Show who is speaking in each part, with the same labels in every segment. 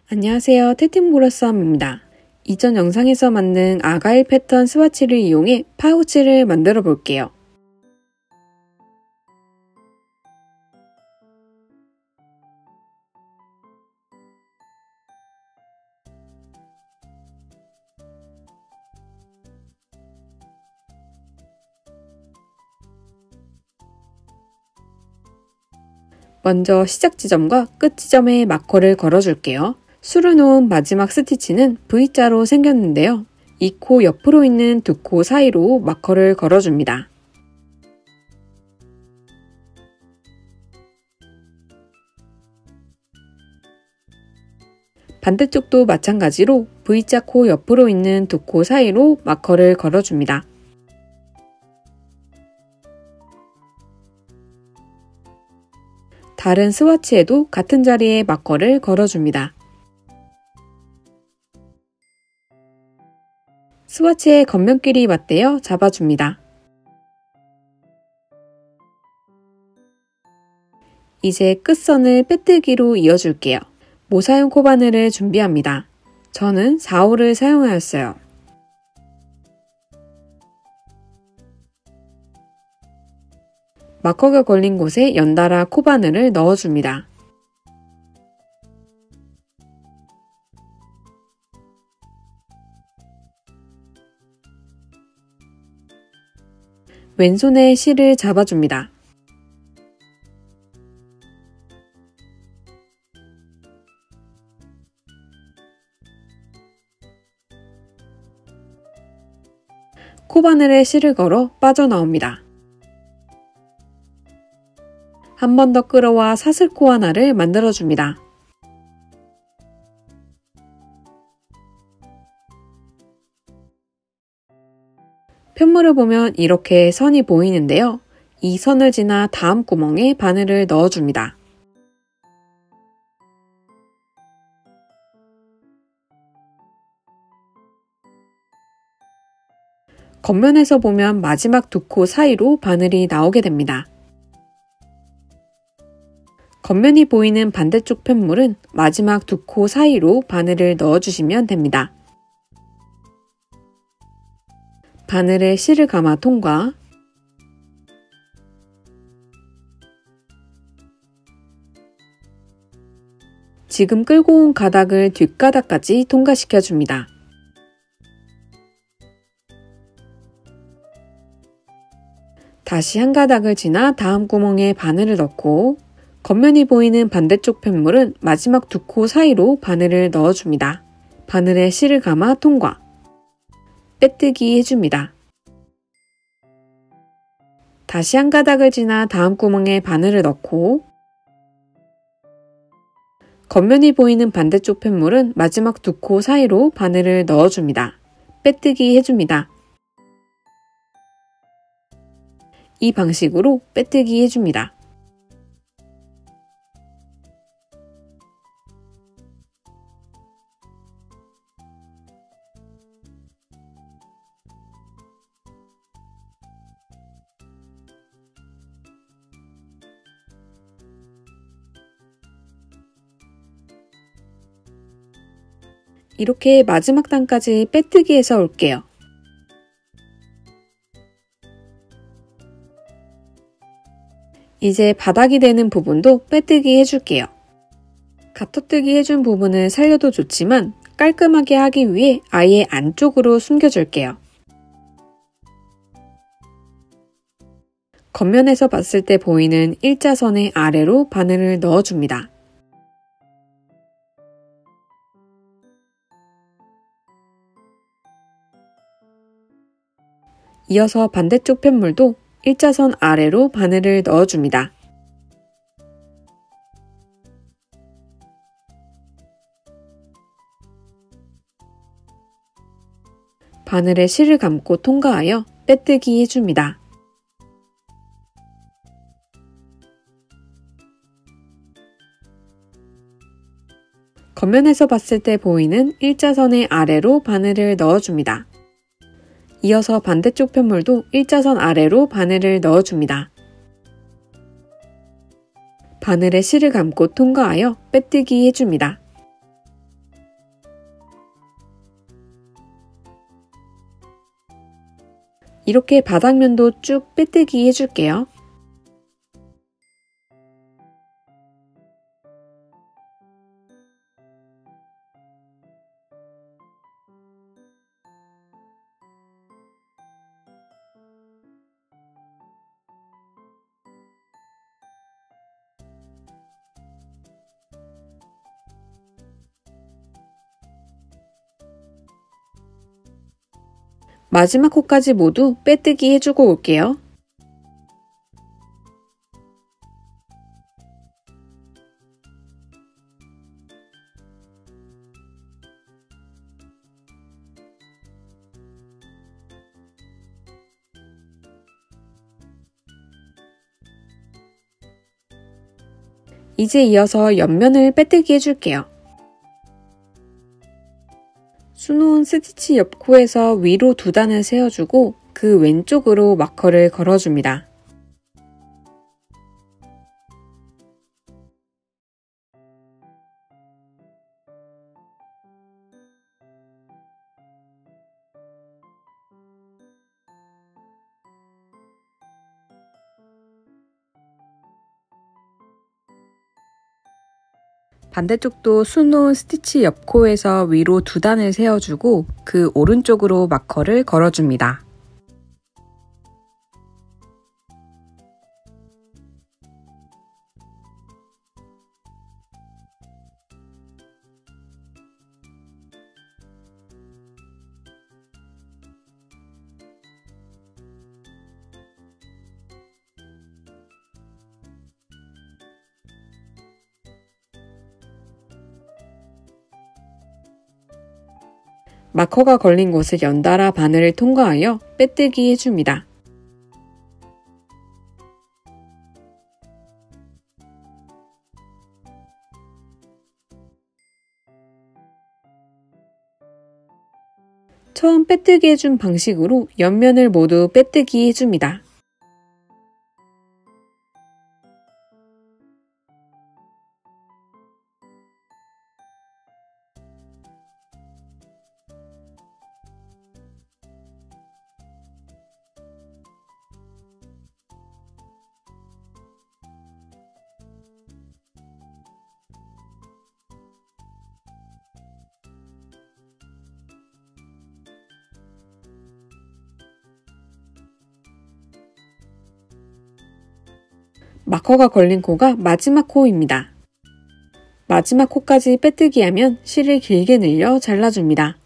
Speaker 1: 안녕하세요. 테팀보러썸입니다. 이전 영상에서 만든 아가일 패턴 스와치를 이용해 파우치를 만들어 볼게요. 먼저 시작 지점과 끝 지점에 마커를 걸어줄게요. 수를 놓은 마지막 스티치는 V자로 생겼는데요. 이 코 옆으로 있는 두 코 사이로 마커를 걸어줍니다. 반대쪽도 마찬가지로 V자 코 옆으로 있는 두 코 사이로 마커를 걸어줍니다. 다른 스와치에도 같은 자리에 마커를 걸어줍니다. 스와치의 겉면끼리 맞대어 잡아줍니다. 이제 끝선을 빼뜨기로 이어줄게요. 모사용 코바늘을 준비합니다. 저는 4호를 사용하였어요. 마커가 걸린 곳에 연달아 코바늘을 넣어줍니다. 왼손에 실을 잡아줍니다. 코바늘에 실을 걸어 빠져나옵니다. 한 번 더 끌어와 사슬코 하나를 만들어줍니다. 편물을 보면 이렇게 선이 보이는데요. 이 선을 지나 다음 구멍에 바늘을 넣어줍니다. 겉면에서 보면 마지막 두 코 사이로 바늘이 나오게 됩니다. 겉면이 보이는 반대쪽 편물은 마지막 두 코 사이로 바늘을 넣어주시면 됩니다. 바늘에 실을 감아 통과. 지금 끌고 온 가닥을 뒷가닥까지 통과시켜 줍니다. 다시 한 가닥을 지나 다음 구멍에 바늘을 넣고 겉면이 보이는 반대쪽 편물은 마지막 두 코 사이로 바늘을 넣어줍니다. 바늘에 실을 감아 통과. 빼뜨기 해줍니다. 다시 한 가닥을 지나 다음 구멍에 바늘을 넣고 겉면이 보이는 반대쪽 편물은 마지막 두 코 사이로 바늘을 넣어줍니다. 빼뜨기 해줍니다. 이 방식으로 빼뜨기 해줍니다. 이렇게 마지막 단까지 빼뜨기해서 올게요. 이제 바닥이 되는 부분도 빼뜨기 해줄게요. 가터뜨기 해준 부분을 살려도 좋지만 깔끔하게 하기 위해 아예 안쪽으로 숨겨줄게요. 겉면에서 봤을 때 보이는 일자선의 아래로 바늘을 넣어줍니다. 이어서 반대쪽 편물도 일자선 아래로 바늘을 넣어줍니다. 바늘에 실을 감고 통과하여 빼뜨기 해줍니다. 겉면에서 봤을 때 보이는 일자선의 아래로 바늘을 넣어줍니다. 이어서 반대쪽 편물도 일자선 아래로 바늘을 넣어줍니다. 바늘에 실을 감고 통과하여 빼뜨기 해줍니다. 이렇게 바닥면도 쭉 빼뜨기 해줄게요. 마지막 코까지 모두 빼뜨기 해주고 올게요. 이제 이어서 옆면을 빼뜨기 해줄게요. 수놓은 스티치 옆코에서 위로 2단을 세워주고 그 왼쪽으로 마커를 걸어줍니다. 반대쪽도 수놓은 스티치 옆코에서 위로 2단을 세워주고 그 오른쪽으로 마커를 걸어줍니다. 마커가 걸린 곳을 연달아 바늘을 통과하여 빼뜨기 해줍니다. 처음 빼뜨기 해준 방식으로 옆면을 모두 빼뜨기 해줍니다. 마커가 걸린 코가 마지막 코입니다. 마지막 코까지 빼뜨기 하면 실을 길게 늘려 잘라줍니다.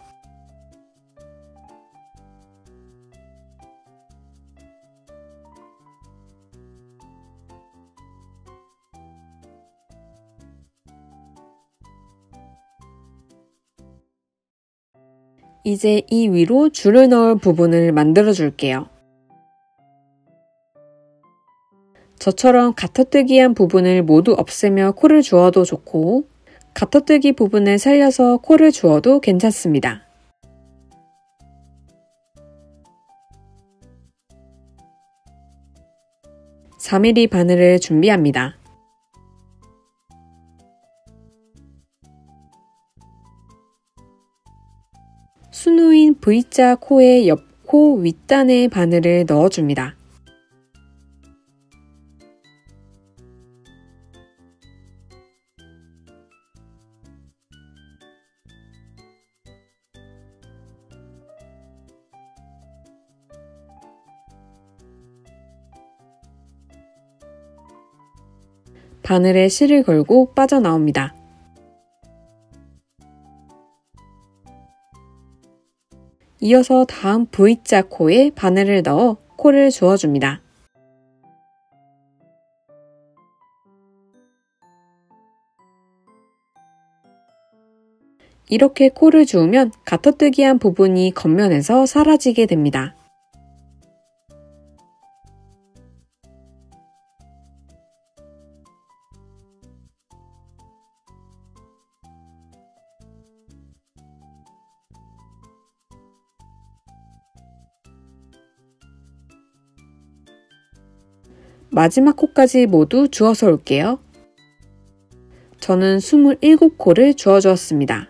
Speaker 1: 이제 이 위로 줄을 넣을 부분을 만들어 줄게요. 저처럼 가터뜨기한 부분을 모두 없애며 코를 주어도 좋고 가터뜨기 부분을 살려서 코를 주어도 괜찮습니다. (4mm) 바늘을 준비합니다. 수놓인 V자 코의 옆코 윗단에 바늘을 넣어줍니다. 바늘에 실을 걸고 빠져나옵니다. 이어서 다음 V자 코에 바늘을 넣어 코를 주어줍니다. 이렇게 코를 주우면 가터뜨기한 부분이 겉면에서 사라지게 됩니다. 마지막 코까지 모두 주워서 올게요. 저는 27코를 주워주었습니다.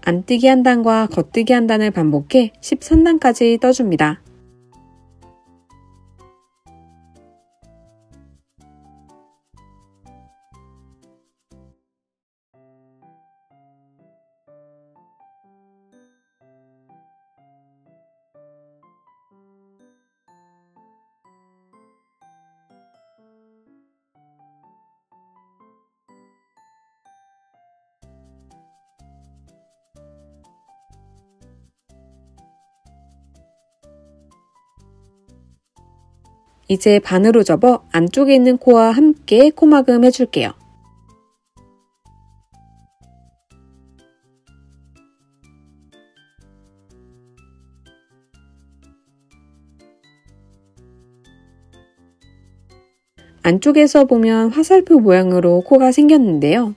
Speaker 1: 안뜨기 한 단과 겉뜨기 한 단을 반복해 13단까지 떠줍니다. 이제 반으로 접어 안쪽에 있는 코와 함께 코막음 해줄게요. 안쪽에서 보면 화살표 모양으로 코가 생겼는데요.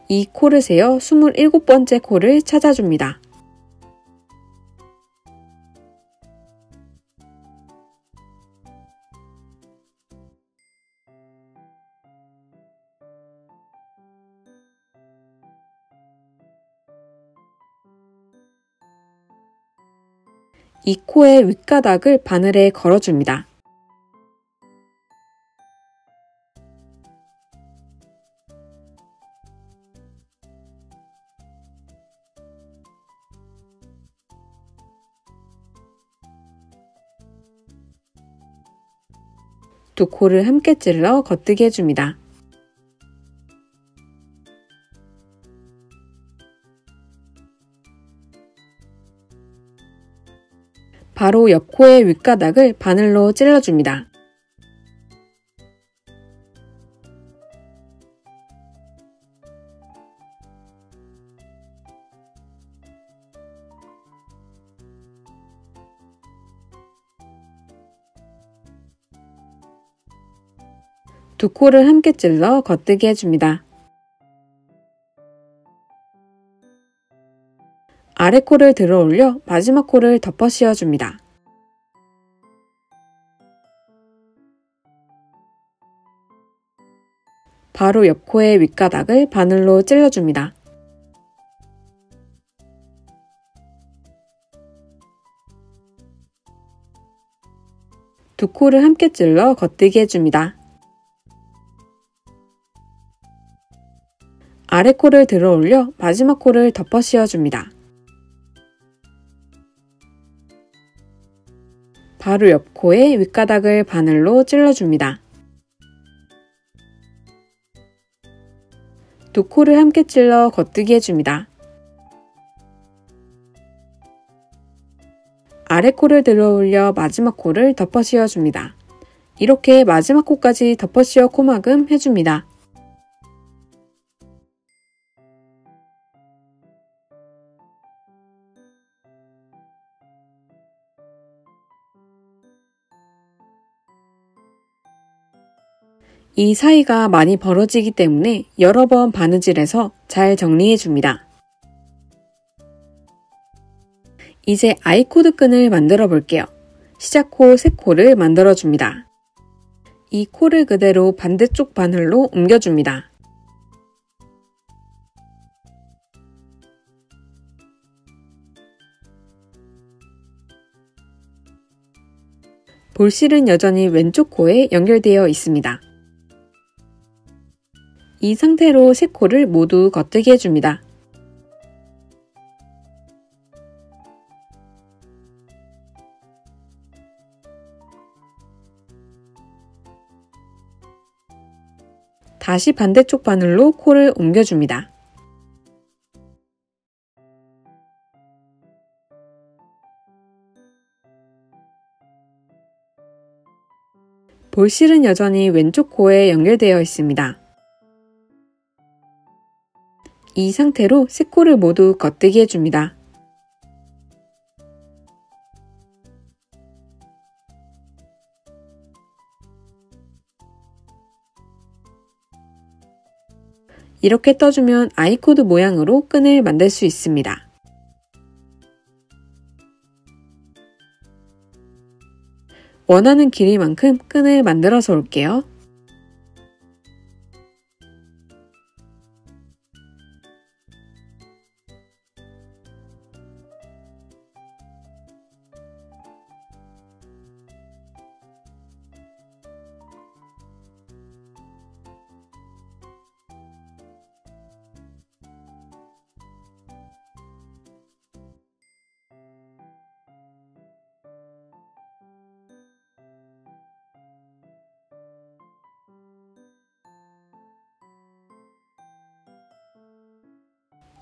Speaker 1: 이 코를 세어 27번째 코를 찾아줍니다. 이 코의 윗가닥을 바늘에 걸어줍니다. 두 코를 함께 찔러 겉뜨기 해줍니다. 바로 옆 코의 윗가닥을 바늘로 찔러줍니다. 두 코를 함께 찔러 겉뜨기 해줍니다. 아래 코를 들어 올려 마지막 코를 덮어 씌워줍니다. 바로 옆 코의 윗가닥을 바늘로 찔러줍니다. 두 코를 함께 찔러 겉뜨기 해줍니다. 아래 코를 들어 올려 마지막 코를 덮어 씌워줍니다. 바로 옆 코의 윗가닥을 바늘로 찔러줍니다. 두 코를 함께 찔러 겉뜨기 해줍니다. 아래 코를 들어 올려 마지막 코를 덮어 씌워줍니다. 이렇게 마지막 코까지 덮어 씌워 코막음 해줍니다. 이 사이가 많이 벌어지기 때문에 여러 번 바느질해서 잘 정리해줍니다. 이제 아이코드 끈을 만들어 볼게요. 시작코 3코를 만들어줍니다. 이 코를 그대로 반대쪽 바늘로 옮겨줍니다. 볼실은 여전히 왼쪽 코에 연결되어 있습니다. 이 상태로 3코를 모두 겉뜨기 해줍니다. 다시 반대쪽 바늘로 코를 옮겨줍니다. 볼실은 여전히 왼쪽 코에 연결되어 있습니다. 이 상태로 3코를 모두 겉뜨기 해줍니다. 이렇게 떠주면 아이코드 모양으로 끈을 만들 수 있습니다. 원하는 길이만큼 끈을 만들어서 올게요.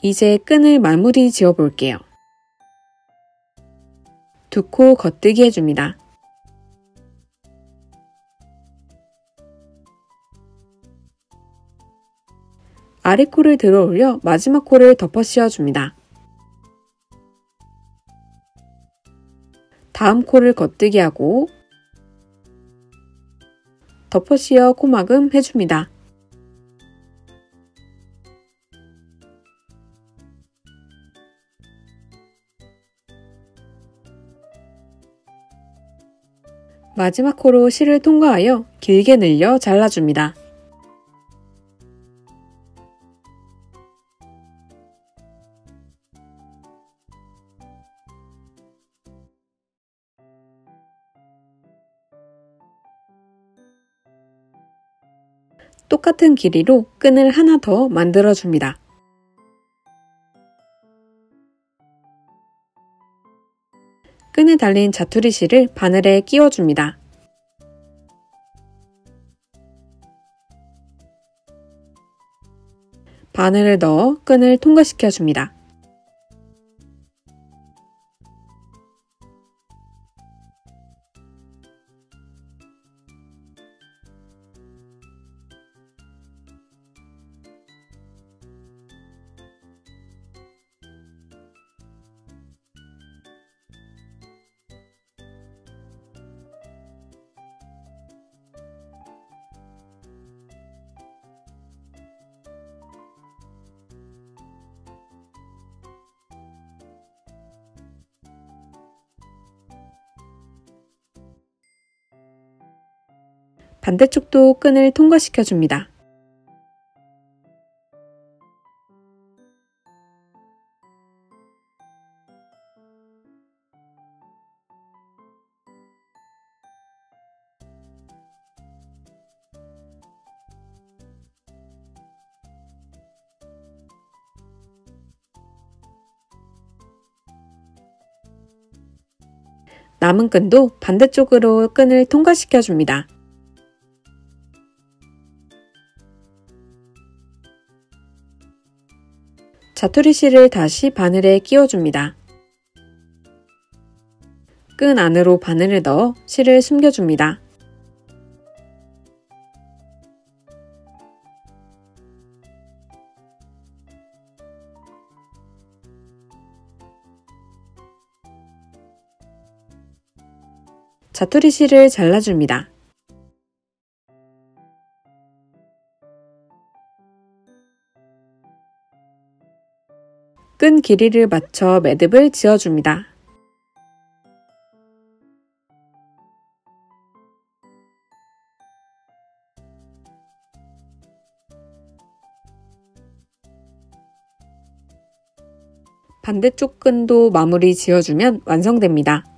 Speaker 1: 이제 끈을 마무리 지어 볼게요. 2코 겉뜨기 해줍니다. 아래 코를 들어 올려 마지막 코를 덮어 씌워줍니다. 다음 코를 겉뜨기 하고 덮어 씌워 코막음 해줍니다. 마지막 코로 실을 통과하여 길게 늘려 잘라줍니다. 똑같은 길이로 끈을 하나 더 만들어줍니다. 끈에 달린 자투리 실을 바늘에 끼워줍니다. 바늘을 넣어 끈을 통과시켜줍니다. 반대쪽도 끈을 통과시켜줍니다. 남은 끈도 반대쪽으로 끈을 통과시켜줍니다. 자투리 실을 다시 바늘에 끼워줍니다. 끈 안으로 바늘을 넣어 실을 숨겨줍니다. 자투리 실을 잘라줍니다. 끈 길이를 맞춰 매듭을 지어줍니다. 반대쪽 끈도 마무리 지어주면 완성됩니다.